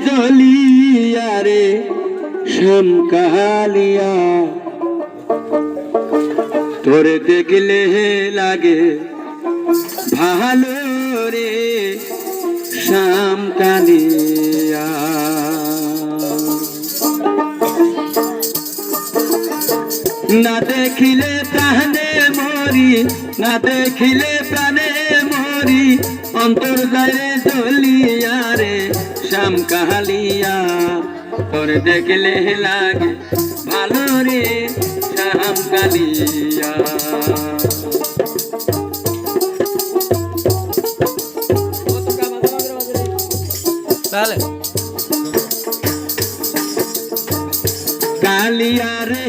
জ্বলিয়া রে শ্যামকালিয়া তোরে দেখলে লাগে ভালো রে শ্যামকালিয়া না দেখিলে প্রাণে মরি না দেখিলে প্রাণে মরি অন্তর যায় জ্বলিয়া রে শ্যামকালিয়া তোরে দেখলে লাগে ভালো রে শ্যামকালিয়া কালিয়া রে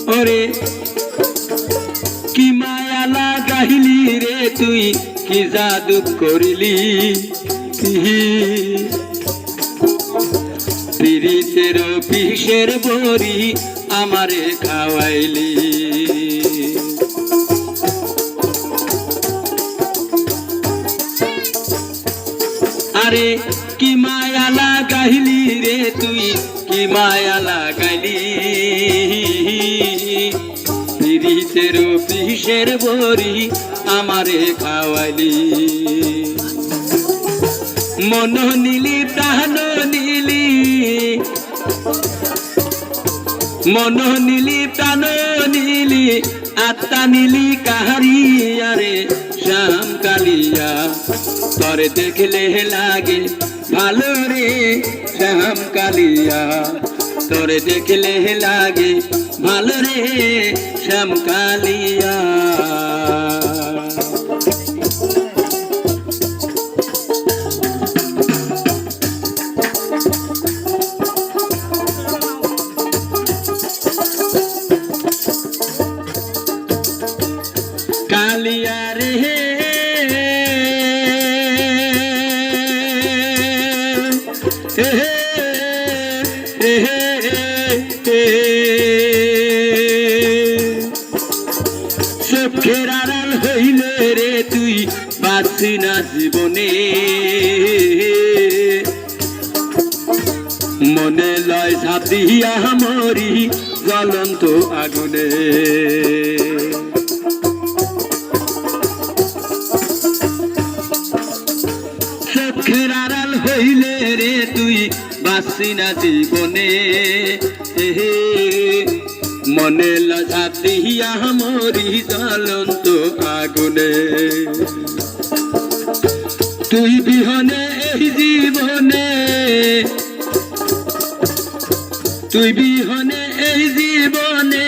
ওরে কি মায়া লাগাইলি রে তুই কি জাদু করিলি পিরিতের বিষের বড়ি আমারে খাওয়াইলি আরে কি মায়া লাগাইলি রে তুই কি মায়া লাগাইলি পিরিতের বিষের বড়ি আমারে খাওয়াইলি মন নীলি প্রাণ নীলি মন নীলি প্রাণ নীলি আত্মা নীলি কাহারিয়া রে শ্যামকালিয়া তোরে দেখলে লাগে ভালো রে শ্যামকালিয়া তোরে দেখলে লাগে ভালো রে শ্যামকালিয়া কালিয়া রে চোখের আড়াল হইলে রে তুই বাঁচি না জীবনে মনে লয় ঝাঁপিয়া মরি জ্বলন্ত আগুনে চোখের আড়াল হইলে রে তুই বাঁচি না জীবনে মনে লজাতিয়া মরি জ্বলন্ত আগুনে তুই বিহনে এই জীবনে তুই বিহনে এই জীবনে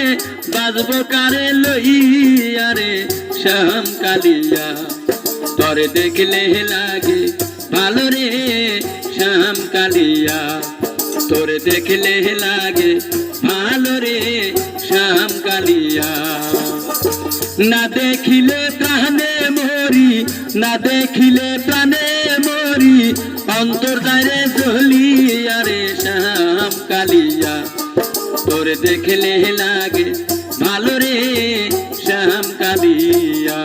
বাজব কারে লইয়া রে শ্যামকালিয়া তোরে দেখলে লাগে ভালো রে শ্যামকালিয়া তোরে দেখলে লাগে ভালো রে শ্যামকালিয়া না দেখিলে প্রাণে মরি না দেখিলে প্রাণে মরি অন্তর যায় জ্বলিয়া রে শ্যামকালিয়া তোরে দেখলে লাগে ভালো রে শ্যামকালিয়া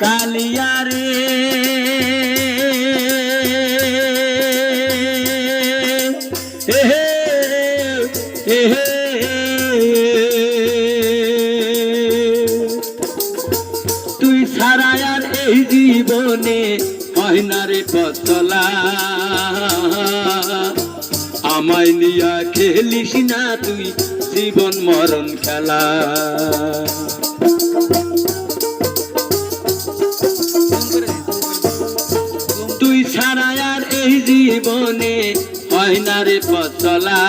কালিয়া রে তুই ছাড়া আর এই জীবনে হয় না রে পথ চলা আমায় নিয়া খেলিস না তুই জীবন মরণ খেলা তুই ছাড়া আর এই জীবনে হয় না রে পথ চলা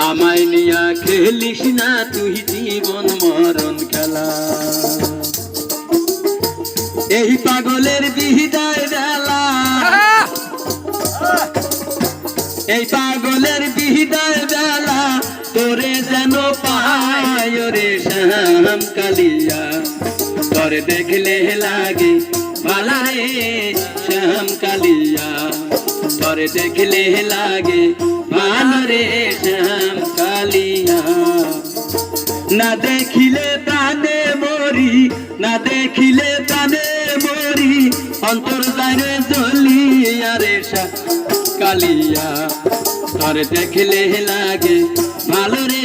আমায় নিয়া খেলিস না তুই জীবন মরণ খেলা এই পাগলের বিদায় বেলা এই পাগলের বিদায় বেলা তোরে যেন পায় রে শ্যাম কালিয়া তোরে দেখলে লাগে ভালো রে শ্যাম কালিয়া তোরে দেখলে লাগে ভালো রে শ্যাম কালিয়া না দেখিলে প্রাণে মরি না দেখিলে প্রাণে মরি অন্তর জানে জ্বলিয়া রে শ্যাম কালিয়া তোরে দেখলে লাগে ভালো রে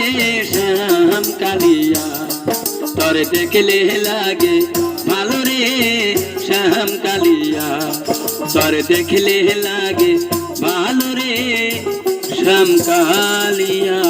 শ্যাম কালিয়া তোরে দেখলে লাগে ভালো রে শ্যাম কালিয়া তোরে দেখলে লাগে ভালো রে শ্যাম কালিয়া